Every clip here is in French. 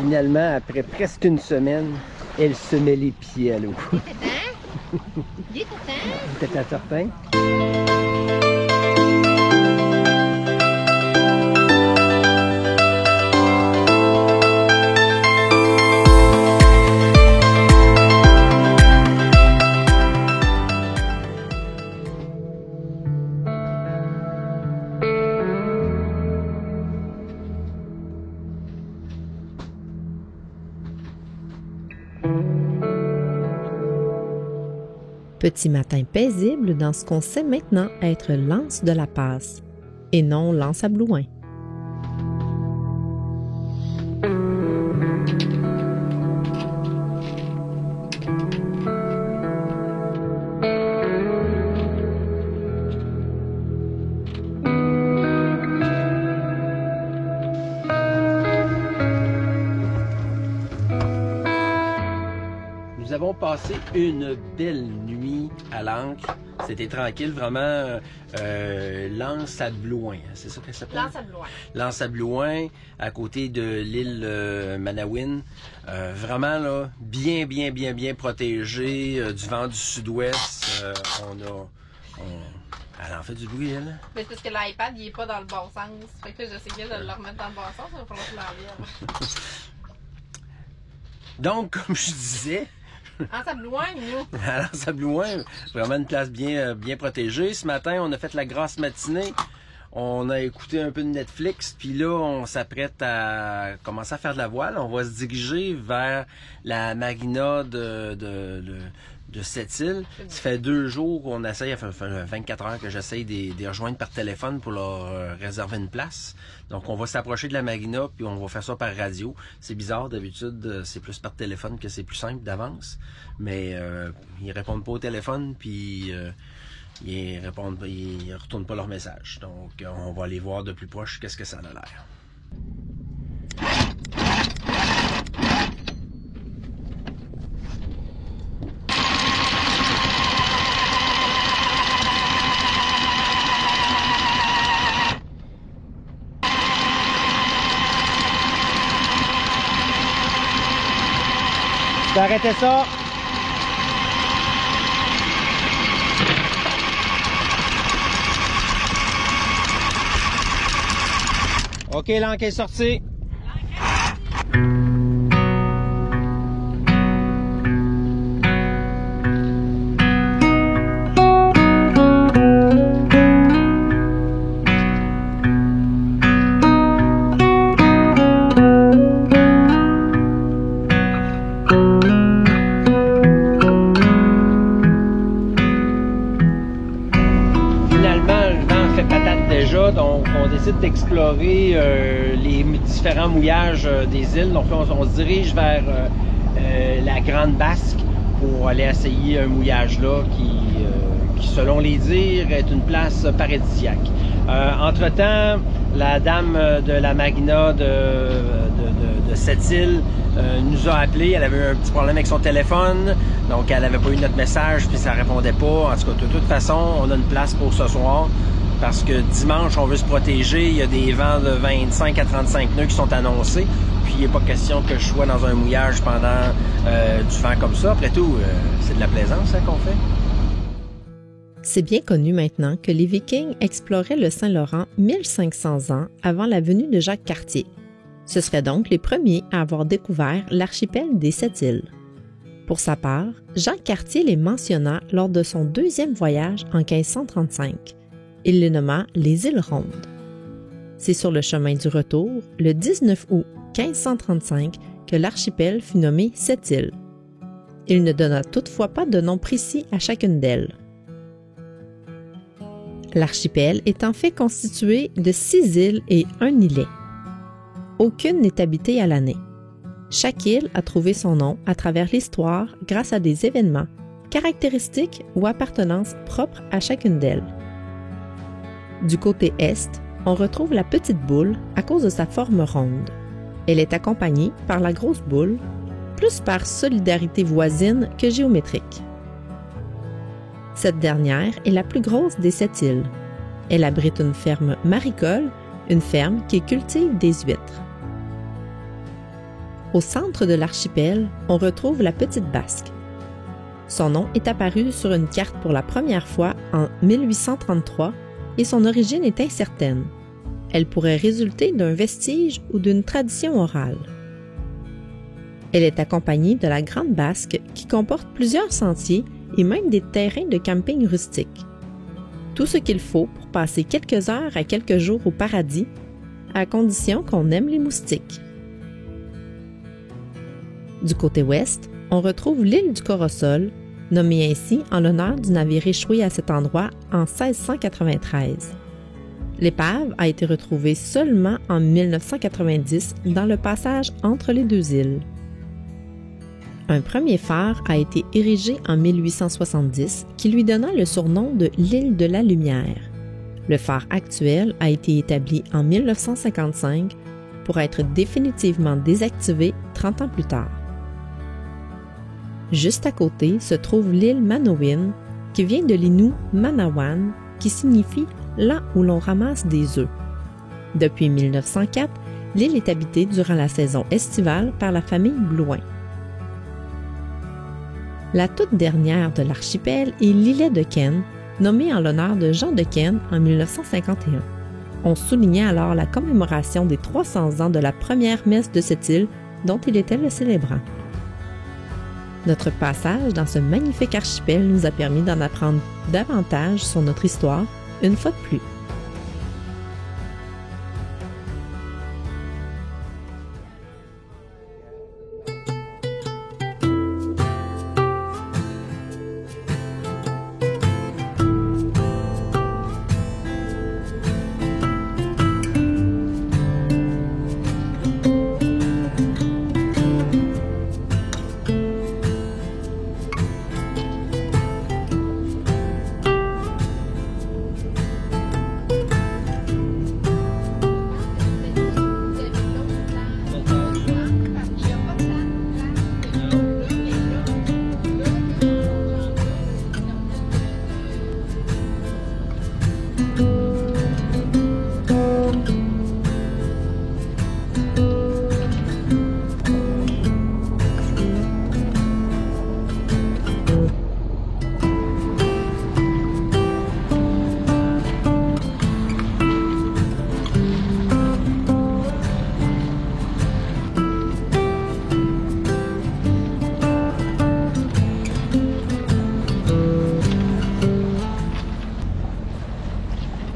Finalement, après presque une semaine, elle se met les pieds à l'eau. Il est content. T'étais certain? Petit matin paisible dans ce qu'on sait maintenant être l'anse de la passe, et non l'anse à Blouin. Nous avons passé une belle nuit à l'Ancre. C'était tranquille, vraiment. L'Anse à Blouin, c'est ça qu'elle s'appelle? L'anse à Blouin. L'Anse à Blouin, à côté de l'île Manawin. Vraiment, là, bien protégé du vent du sud-ouest. Elle en fait du bruit, elle. Mais parce que l'iPad, il est pas dans le bon sens. Fait que là, j'essayais de le remettre dans le bon sens, il va falloir que je l'enlève. Donc, comme je disais... En Sablouin, nous. Alors, Sablouin, vraiment une place bien protégée. Ce matin, on a fait la grasse matinée. On a écouté un peu de Netflix. Puis là, on s'apprête à commencer à faire de la voile. On va se diriger vers la marina de Sept-Îles. Ça fait 2 jours qu'on essaye, ça fait 24 heures que j'essaye de les rejoindre par téléphone pour leur réserver une place. Donc, on va s'approcher de la marina, puis on va faire ça par radio. C'est bizarre, d'habitude, c'est plus par téléphone que c'est plus simple d'avance. Mais ils répondent pas au téléphone, puis ils retournent pas leur message. Donc, on va aller voir de plus proche qu'est-ce que ça a l'air. Tu peux arrêter ça? OK, l'encre est sortie. Donc, on décide d'explorer les différents mouillages des îles. Donc, là, on se dirige vers la Grande Basque pour aller essayer un mouillage là qui, selon les dires, est une place paradisiaque. Entre-temps, la dame de la marina de Sept-Îles nous a appelé. Elle avait un petit problème avec son téléphone, donc elle n'avait pas eu notre message, puis ça répondait pas. En tout cas, de toute façon, on a une place pour ce soir. Parce que dimanche, on veut se protéger. Il y a des vents de 25 à 35 nœuds qui sont annoncés. Puis il n'est pas question que je sois dans un mouillage pendant du vent comme ça. Après tout, c'est de la plaisance qu'on fait. C'est bien connu maintenant que les Vikings exploraient le Saint-Laurent 1500 ans avant la venue de Jacques Cartier. Ce seraient donc les premiers à avoir découvert l'archipel des Sept-Îles. Pour sa part, Jacques Cartier les mentionna lors de son 2e voyage en 1535. Il les nomma les îles Rondes. C'est sur le chemin du retour, le 19 août 1535, que l'archipel fut nommé Sept-Îles. Il ne donna toutefois pas de nom précis à chacune d'elles. L'archipel est en fait constitué de 6 îles et un îlet. Aucune n'est habitée à l'année. Chaque île a trouvé son nom à travers l'histoire grâce à des événements, caractéristiques ou appartenances propres à chacune d'elles. Du côté est, on retrouve la petite boule à cause de sa forme ronde. Elle est accompagnée par la grosse boule, plus par solidarité voisine que géométrique. Cette dernière est la plus grosse des 7 îles. Elle abrite une ferme maricole, une ferme qui cultive des huîtres. Au centre de l'archipel, on retrouve la Petite Basque. Son nom est apparu sur une carte pour la première fois en 1833 et son origine est incertaine. Elle pourrait résulter d'un vestige ou d'une tradition orale. Elle est accompagnée de la Grande Basque qui comporte plusieurs sentiers et même des terrains de camping rustiques. Tout ce qu'il faut pour passer quelques heures à quelques jours au paradis, à condition qu'on aime les moustiques. Du côté ouest, on retrouve l'île du Corosol, nommée ainsi en l'honneur du navire échoué à cet endroit en 1693. L'épave a été retrouvée seulement en 1990 dans le passage entre les deux îles. Un premier phare a été érigé en 1870 qui lui donna le surnom de l'île de la Lumière. Le phare actuel a été établi en 1955 pour être définitivement désactivé 30 ans plus tard. Juste à côté se trouve l'île Manawin, qui vient de l'innu Manawan, qui signifie « là où l'on ramasse des œufs ». Depuis 1904, l'île est habitée durant la saison estivale par la famille Blouin. La toute dernière de l'archipel est l'îlet de Ken, nommé en l'honneur de Jean de Ken en 1951. On soulignait alors la commémoration des 300 ans de la première messe de cette île dont il était le célébrant. Notre passage dans ce magnifique archipel nous a permis d'en apprendre davantage sur notre histoire, une fois de plus.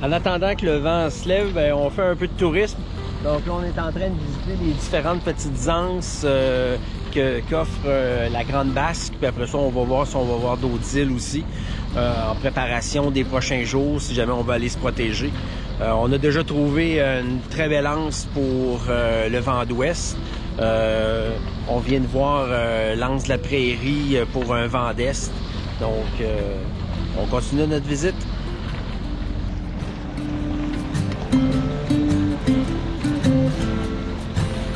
En attendant que le vent se lève, on fait un peu de tourisme. Donc là, on est en train de visiter les différentes petites anses qu'offre la Grande Basque. Puis après ça, on va voir si on va voir d'autres îles aussi en préparation des prochains jours, si jamais on veut aller se protéger. On a déjà trouvé une très belle anse pour le vent d'ouest. On vient de voir l'anse de la Prairie pour un vent d'est. Donc, on continue notre visite.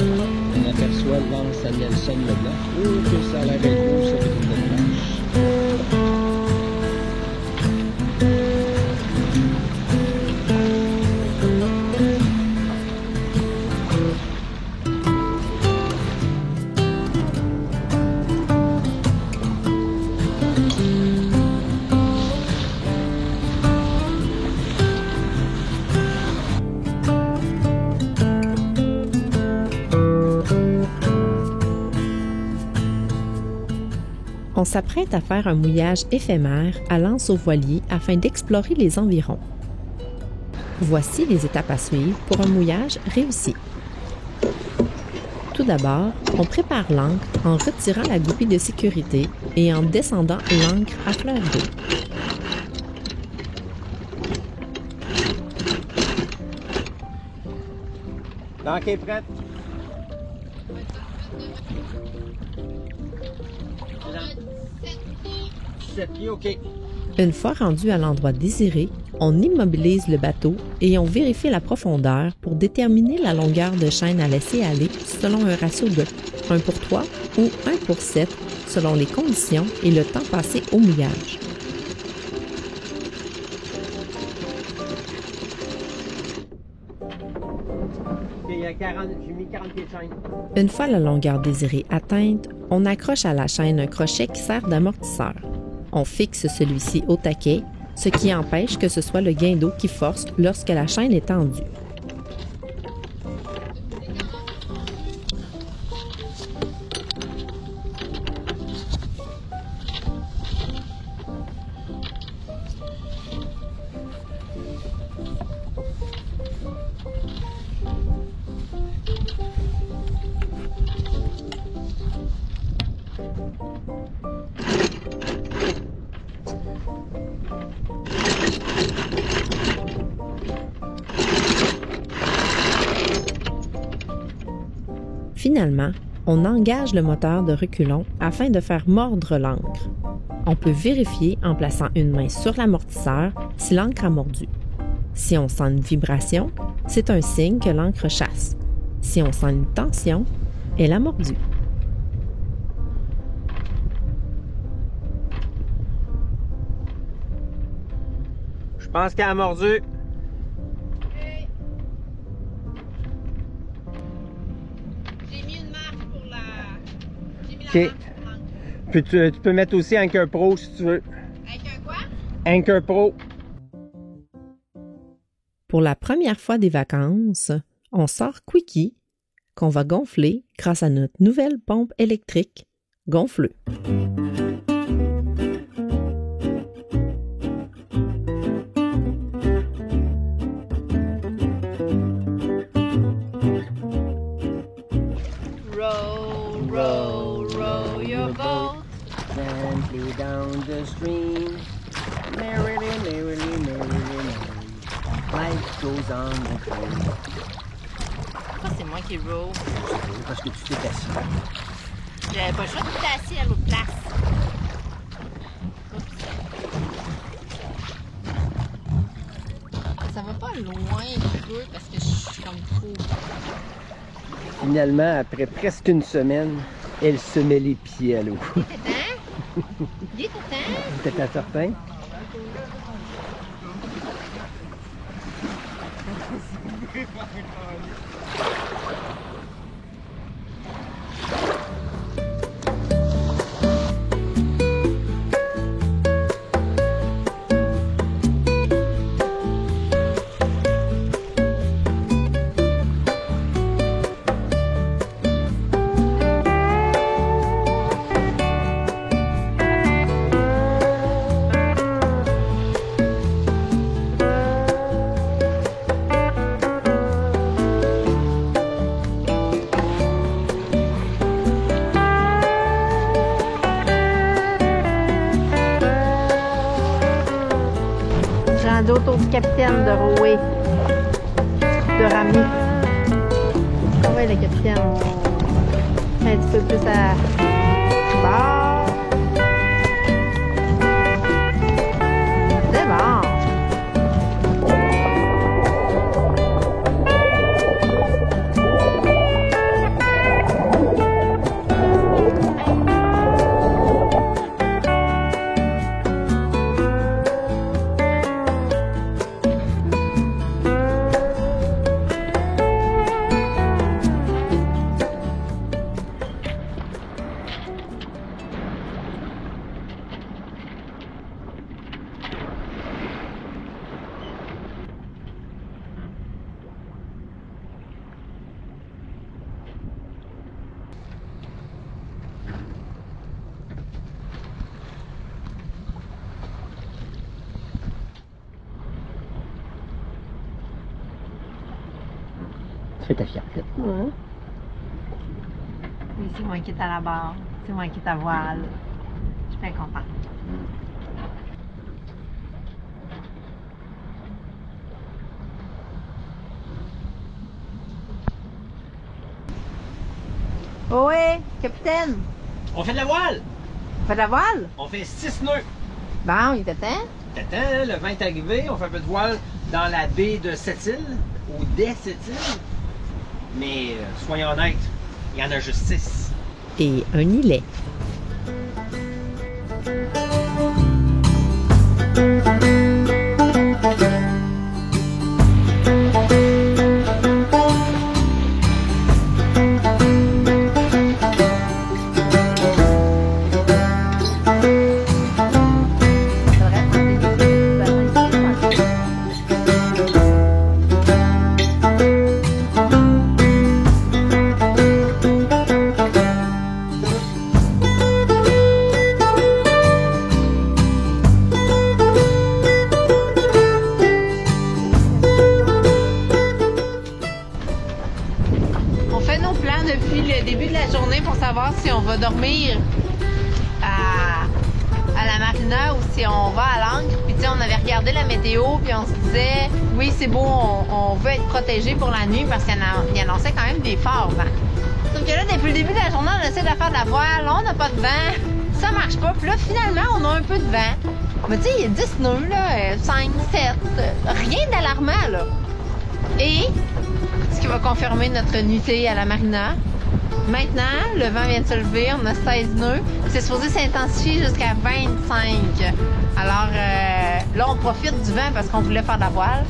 On aperçoit l'anse à Nelson Leblanc. Oh, que ça a l'air d'être beau, ça, avec une belle planche. On s'apprête à faire un mouillage éphémère à l'anse aux voiliers afin d'explorer les environs. Voici les étapes à suivre pour un mouillage réussi. Tout d'abord, on prépare l'ancre en retirant la goupille de sécurité et en descendant l'ancre à fleur d'eau. L'ancre est prête. 7 pieds, OK. Une fois rendu à l'endroit désiré, on immobilise le bateau et on vérifie la profondeur pour déterminer la longueur de chaîne à laisser aller selon un ratio de 1:3 ou 1:7 selon les conditions et le temps passé au mouillage. Il y a 40 mis 40 pieds de chaîne. Une fois la longueur désirée atteinte, on accroche à la chaîne un crochet qui sert d'amortisseur. On fixe celui-ci au taquet, ce qui empêche que ce soit le guindeau qui force lorsque la chaîne est tendue. Finalement, on engage le moteur de reculon afin de faire mordre l'encre. On peut vérifier en plaçant une main sur l'amortisseur si l'encre a mordu. Si on sent une vibration, c'est un signe que l'encre chasse. Si on sent une tension, elle a mordu. Je pense qu'elle a mordu. J'ai mis une marque pour la... J'ai mis OK. la marque pour l'encre. Puis tu peux mettre aussi Anchor Pro si tu veux. Avec un quoi? Anchor Pro. Pour la première fois des vacances, on sort Quickie, qu'on va gonfler grâce à notre nouvelle pompe électrique gonfleux. Row, row, row your boat. Gently down the stream. Merrily, merrily, merrily, merrily. Life goes on the train. Ça, c'est moi qui row. Parce que tu t'es assis. J'avais pas le choix de rester assis à l'autre place. Oups. Ça va pas loin un peu parce que je suis comme trop. Finalement, après presque une semaine, elle se met les pieds à l'eau. Il était temps? Il était temps? T'étais certain? Rendu autour du capitaine de rouer, de ramener. Ah ouais, le capitaine. Un petit peu plus à bord. C'est bon. Tu fais ta fierté. Oui, c'est moi qui est à la barre. C'est moi qui est à voile. Je suis bien contente. Oui, capitaine. On fait de la voile! On fait de la voile? On fait 6 nœuds. Bon, il était temps. T'attends, le vent est arrivé, on fait un peu de voile dans la baie de Sept-Îles, ou des Sept-Îles. Mais soyons honnêtes, il y en a juste 6. Et un îlet. la journée pour savoir si on va dormir à la marina ou si on va à l'ancre. Puis tu sais, on avait regardé la météo puis on se disait, oui, c'est beau, on veut être protégé pour la nuit parce qu'il annonçait quand même des forts vents. Sauf que là, depuis le début de la journée, on essaie de faire de la voile, on n'a pas de vent, ça marche pas. Puis là, finalement, on a un peu de vent. Mais tu sais, il y a 10 nœuds, là, 5, 7, rien d'alarmant, là. Et, ce qui va confirmer notre nuitée à la marina, maintenant, le vent vient de se lever, on a 16 nœuds, c'est supposé s'intensifier jusqu'à 25. Alors, là, on profite du vent parce qu'on voulait faire de la voile.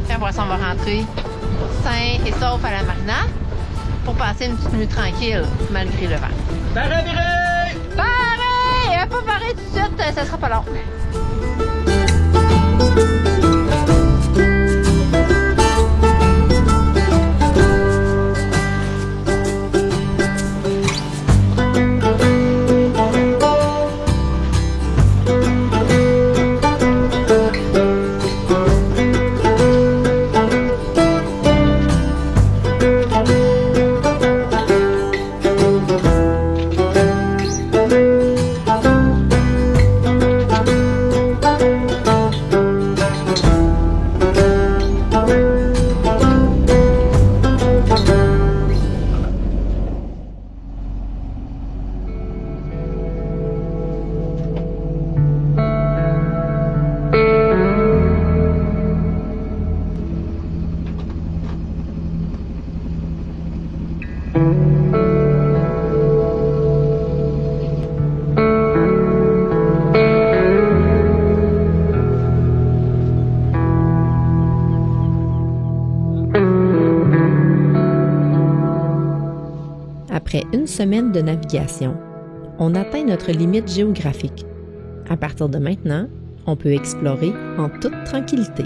Puis après ça, on va rentrer sain et sauf à la marina pour passer une petite nuit tranquille, malgré le vent. Pareil, pareil! Pareil! Pas pareil tout de suite, ça sera pas long. Après une semaine de navigation, on atteint notre limite géographique. À partir de maintenant, on peut explorer en toute tranquillité.